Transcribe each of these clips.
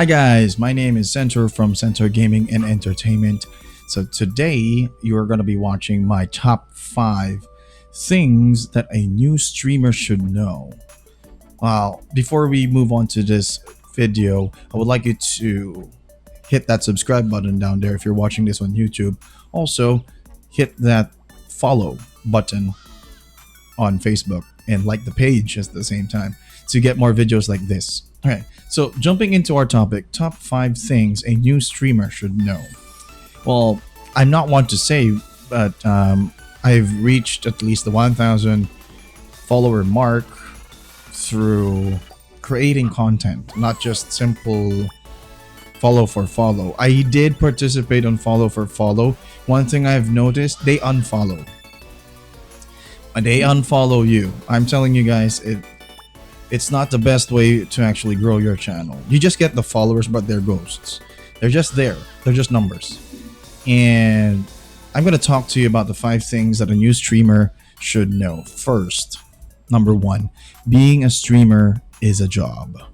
Hi guys, my name is Center from Center Gaming and Entertainment. So today you are going to be watching my top 5 things that a new streamer should know. Well, before we move on to this video, I would like you to hit that subscribe button down there if you're watching this on YouTube. Also, hit that follow button on Facebook and like the page at the same time to get more videos like this. Okay, so jumping into our topic, top 5 things a new streamer should know. Well, I'm not one to say, but I've reached at least the 1,000 follower mark through creating content, not just simple follow for follow. I did participate on follow for follow. One thing I've noticed, they unfollow. They unfollow you. I'm telling you guys, it's not the best way to actually grow your channel. You just get the followers, but they're ghosts. They're just there. They're just numbers. And I'm going to talk to you about the 5 things that a new streamer should know. First, number 1, being a streamer is a job. All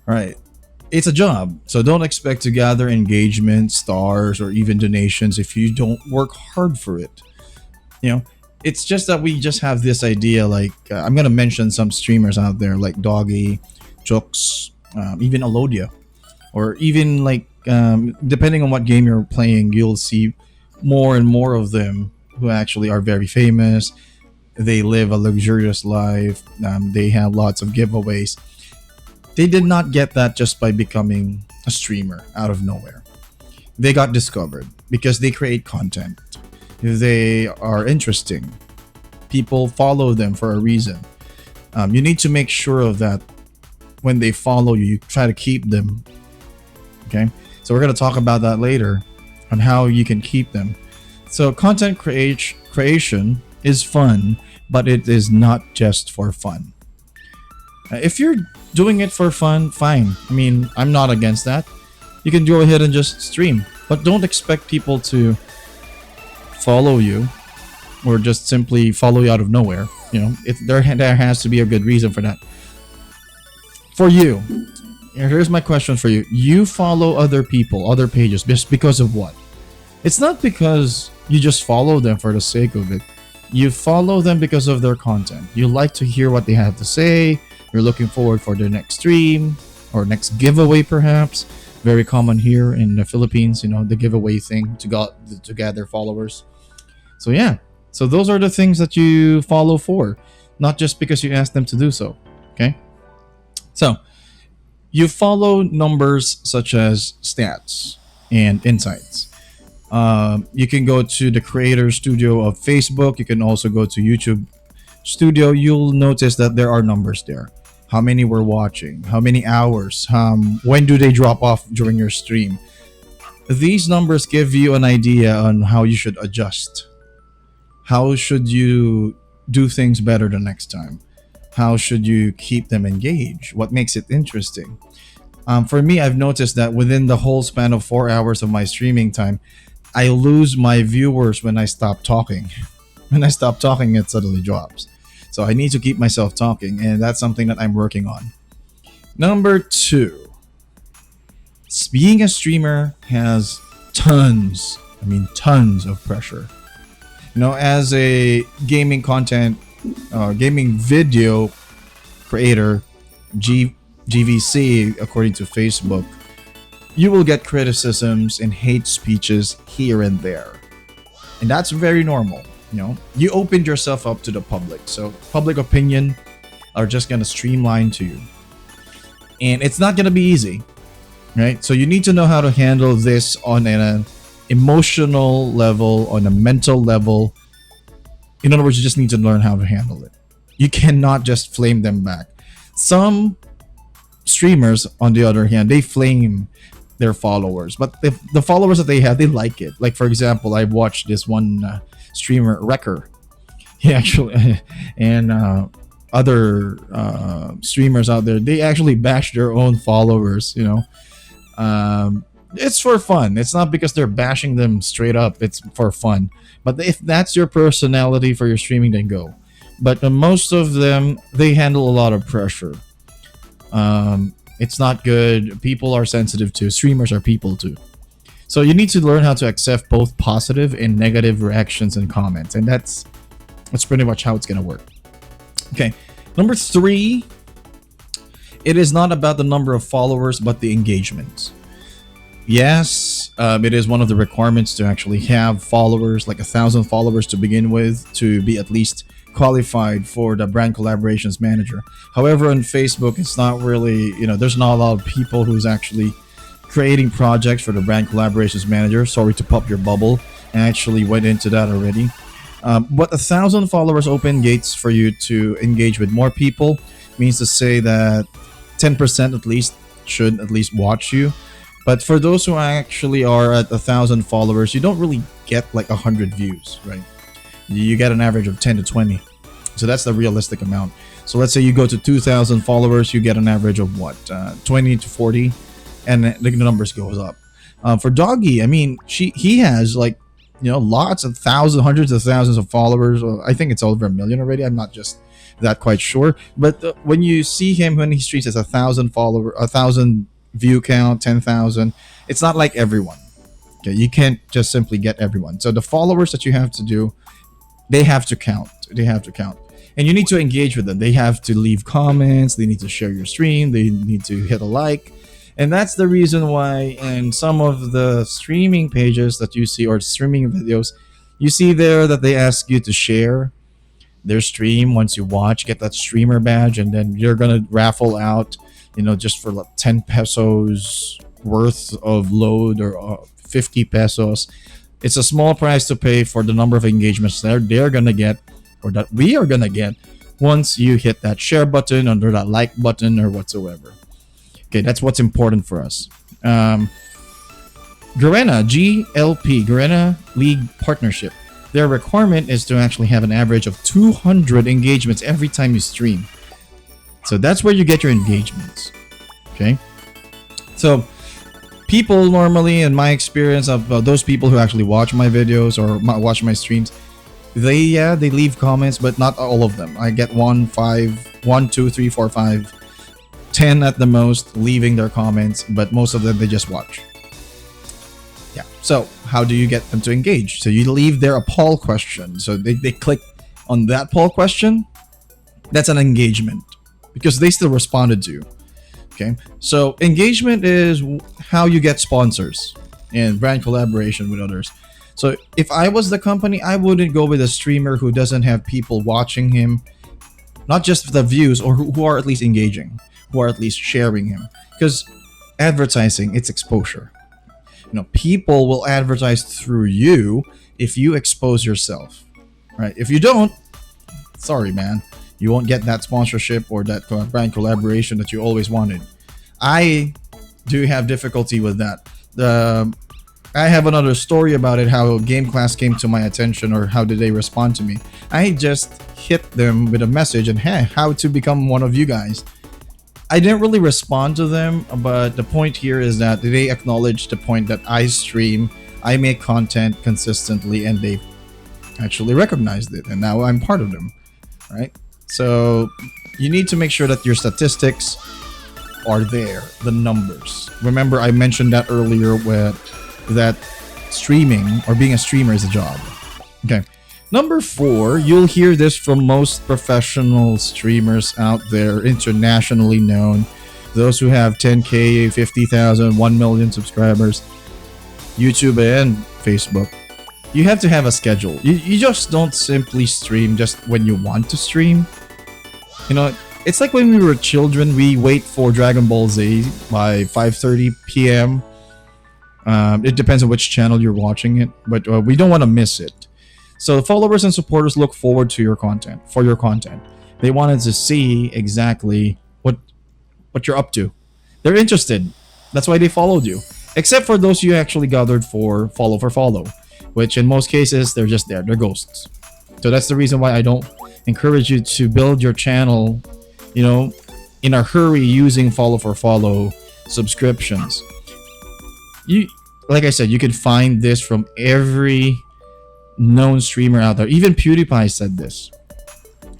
right. It's a job. So don't expect to gather engagement, stars, or even donations if you don't work hard for it. You know, it's just that we just have this idea like I'm gonna mention some streamers out there like Doggy, Jux, even Alodia, or even like depending on what game you're playing, you'll see more and more of them who actually are very famous. They live a luxurious life. They have lots of giveaways. They did not get that just by becoming a streamer out of nowhere. They got discovered because they create content. They are interesting. People follow them for a reason. You need to make sure of that when they follow you. You try to keep them. Okay, so we're going to talk about that later on how you can keep them. So content creation is fun, but it is not just for fun. If you're doing it for fun, fine. I mean, I'm not against that. You can go ahead and just stream, but don't expect people to follow you or just simply follow you out of nowhere. You know, there has to be a good reason for that. For you, here's my question for you. You follow other people, other pages, just because of what? It's not because you just follow them for the sake of it. You follow them because of their content. You like to hear what they have to say. You're looking forward for their next stream or next giveaway, perhaps. Very common here in the Philippines, you know, the giveaway thing to gather followers. So yeah, so those are the things that you follow for, not just because you ask them to do so. Okay, so you follow numbers such as stats and insights. You can go to the creator studio of Facebook. You can also go to YouTube studio. You'll notice that there are numbers there. How many were watching? How many hours? When do they drop off during your stream? These numbers give you an idea on how you should adjust. How should you do things better the next time? How should you keep them engaged? What makes it interesting? For me, I've noticed that within the whole span of 4 hours of my streaming time, I lose my viewers when I stop talking. When I stop talking, it suddenly drops. So I need to keep myself talking, and that's something that I'm working on. Number 2, being a streamer has tons of pressure. You know, as a gaming content, gaming video creator, GVC, according to Facebook, you will get criticisms and hate speeches here and there. And that's very normal. You know, you opened yourself up to the public, so public opinion are just gonna streamline to you, and it's not gonna be easy, right? So you need to know how to handle this on an emotional level, on a mental level. In other words, you just need to learn how to handle it. You cannot just flame them back. Some streamers, on the other hand, they flame their followers, but the followers that they have, they like it. Like, for example, I watched this one streamer, Wrecker. He actually and other streamers out there, they actually bash their own followers. You know, it's for fun. It's not because they're bashing them straight up. It's for fun. But if that's your personality for your streaming, then go. But most of them, they handle a lot of pressure. It's not good. People are sensitive too. Streamers are people too. So you need to learn how to accept both positive and negative reactions and comments, and that's pretty much how it's gonna work. Okay, number 3. It is not about the number of followers, but the engagement. Yes, it is one of the requirements to actually have followers, like 1,000 followers to begin with, to be at least qualified for the brand collaborations manager. However, on Facebook, it's not really, there's not a lot of people who's actually creating projects for the brand collaborations manager. Sorry to pop your bubble. I actually went into that already. But 1,000 followers open gates for you to engage with more people. Means to say that 10% at least should at least watch you. But for those who actually are at 1,000 followers, you don't really get like 100 views, right? You get an average of 10 to 20. So that's the realistic amount. So let's say you go to 2,000 followers, you get an average of what? 20 to 40, and the numbers goes up. For Doggy, I mean, he has like, lots of thousands, hundreds of thousands of followers. I think it's over 1 million already. I'm not just that quite sure. But when you see him when he streams as 1,000 follower, 1,000 view count, 10,000, it's not like everyone. Okay, you can't just simply get everyone. So the followers that you have to do, they have to count. And you need to engage with them. They have to leave comments. They need to share your stream. They need to hit a like. And that's the reason why in some of the streaming pages that you see, or streaming videos, you see there that they ask you to share their stream. Once you watch, get that streamer badge, and then you're gonna raffle out, just for like 10 pesos worth of load, or 50 pesos. It's a small price to pay for the number of engagements they're gonna get, or that we are gonna get, once you hit that share button or that like button or whatsoever. Okay, that's what's important for us. Garena, GLP, Garena League Partnership. Their requirement is to actually have an average of 200 engagements every time you stream. So that's where you get your engagements. Okay? So people normally, in my experience of those people who actually watch my videos or watch my streams, they leave comments, but not all of them. I get 1, 2, 3, 4, 5, 10 at the most leaving their comments, but most of them they just watch. Yeah. So how do you get them to engage? So you leave there a poll question. So they click on that poll question. That's an engagement because they still responded to you. Okay. So engagement is how you get sponsors and brand collaboration with others. So if I was the company, I wouldn't go with a streamer who doesn't have people watching him, not just the views, or who are at least engaging, who are at least sharing him. Because advertising, it's exposure. People will advertise through you if you expose yourself, right? If you don't, sorry, man, you won't get that sponsorship or that brand collaboration that you always wanted. I do have difficulty with that. I have another story about it, how Game Class came to my attention, or how did they respond to me. I just hit them with a message and, hey, how to become one of you guys. I didn't really respond to them, but the point here is that they acknowledge the point that I stream, I make content consistently, and they actually recognized it, and now I'm part of them, right? So you need to make sure that your statistics are there, the numbers. Remember, I mentioned that earlier that streaming or being a streamer is a job. Okay. Number 4, you'll hear this from most professional streamers out there, internationally known, those who have 10K, 50,000, 1 million subscribers, YouTube and Facebook. You have to have a schedule. You just don't simply stream just when you want to stream. It's like when we were children, we wait for Dragon Ball Z by 5:30 p.m. It depends on which channel you're watching it, but we don't want to miss it. So followers and supporters look forward to your content, They wanted to see exactly what you're up to. They're interested. That's why they followed you. Except for those you actually gathered for follow, which in most cases, they're just there. They're ghosts. So that's the reason why I don't encourage you to build your channel, in a hurry using follow subscriptions. Like I said, you can find this from every known streamer out there. Even PewDiePie said this.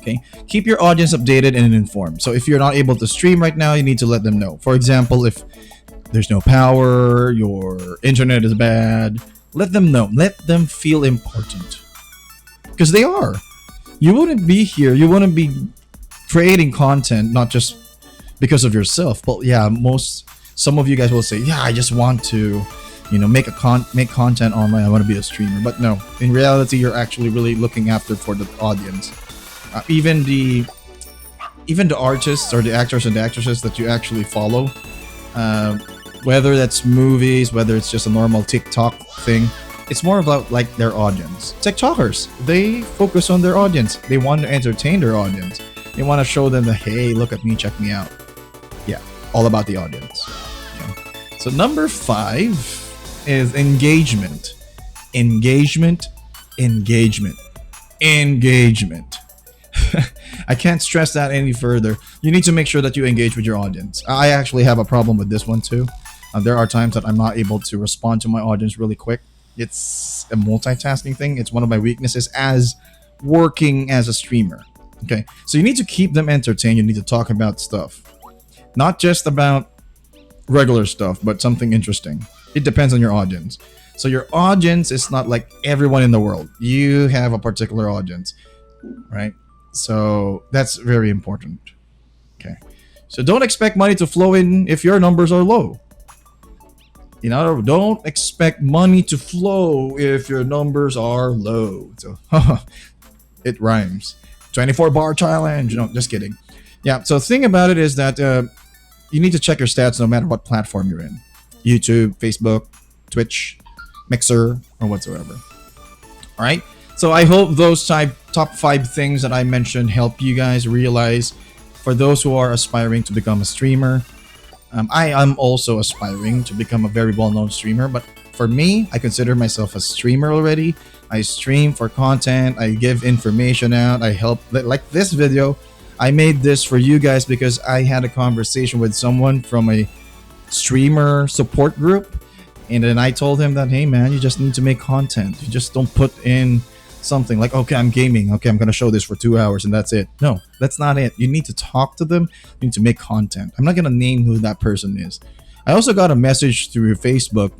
Okay, keep your audience updated and informed. So if you're not able to stream right now, you need to let them know. For example, if there's no power, your internet is bad, let them know. Let them feel important, because they are. You wouldn't be here. You wouldn't be creating content not just because of yourself, but yeah, some of you guys will say, yeah, I just want to, make make content online. I want to be a streamer. But no, in reality, you're actually really looking after for the audience. Even the artists or the actors and the actresses that you actually follow, whether that's movies, whether it's just a normal TikTok thing, it's more about like their audience. TikTokers, they focus on their audience. They want to entertain their audience. They want to show them that, hey, look at me, check me out. Yeah, all about the audience. Okay. So number 5 is engagement. Engagement. I can't stress that any further. You need to make sure that you engage with your audience. I actually have a problem with this one too. There are times that I'm not able to respond to my audience really quick. It's a multitasking thing. It's one of my weaknesses as working as a streamer. Okay, so you need to keep them entertained. You need to talk about stuff, not just about regular stuff, but something interesting. It depends on your audience. So your audience is not like everyone in the world. You have a particular audience, right? So that's very important. Okay, so don't expect money to flow in if your numbers are low. Don't expect money to flow if your numbers are low. So it rhymes. 24 bar challenge. No, just kidding. Yeah, so the thing about it is that you need to check your stats no matter what platform you're in. YouTube, Facebook, Twitch, Mixer, or whatsoever. All right? So I hope those top 5 things that I mentioned help you guys realize, for those who are aspiring to become a streamer. I am also aspiring to become a very well-known streamer, but for me, I consider myself a streamer already. I stream for content. I give information out. I help. Like this video, I made this for you guys because I had a conversation with someone from a streamer support group, and then I told him that, hey man, you just need to make content. You just don't put in something like, okay, I'm gaming. Okay, I'm going to show this for 2 hours and that's it. No, that's not it. You need to talk to them. You need to make content. I'm not going to name who that person is. I also got a message through Facebook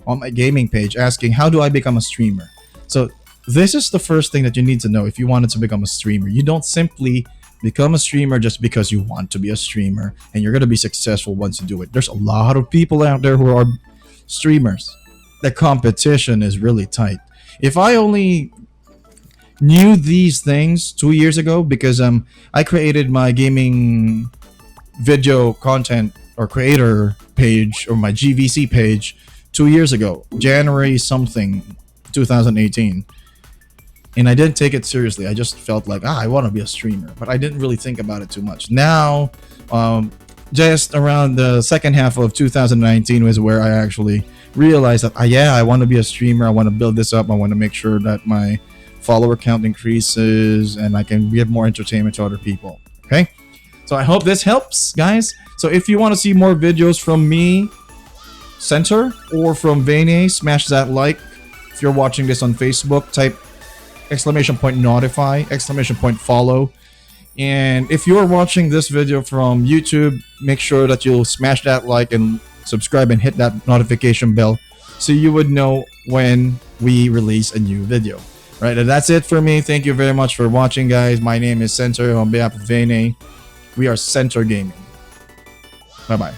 on my gaming page asking, how do I become a streamer? So this is the first thing that you need to know if you wanted to become a streamer. You don't simply become a streamer just because you want to be a streamer and you're going to be successful once you do it. There's a lot of people out there who are streamers. The competition is really tight. If I only knew these things 2 years ago, because I created my gaming video content or creator page, or my GVC page 2 years ago, January something 2018, and I didn't take it seriously. I just felt like, I want to be a streamer, but I didn't really think about it too much. Now just around the second half of 2019 was where I actually realized that I want to be a streamer. I want to build this up. I want to make sure that my follower count increases and I can give more entertainment to other people. Okay, so I hope this helps, guys. So if you want to see more videos from me, Center, or from Vane, smash that like. If you're watching this on Facebook, type !notify, !follow. And if you're watching this video from YouTube, make sure that you'll smash that like and subscribe and hit that notification bell so you would know when we release a new video. Right, and that's it for me. Thank you very much for watching, guys. My name is Center. On behalf of Vane, we are Center Gaming. Bye-bye.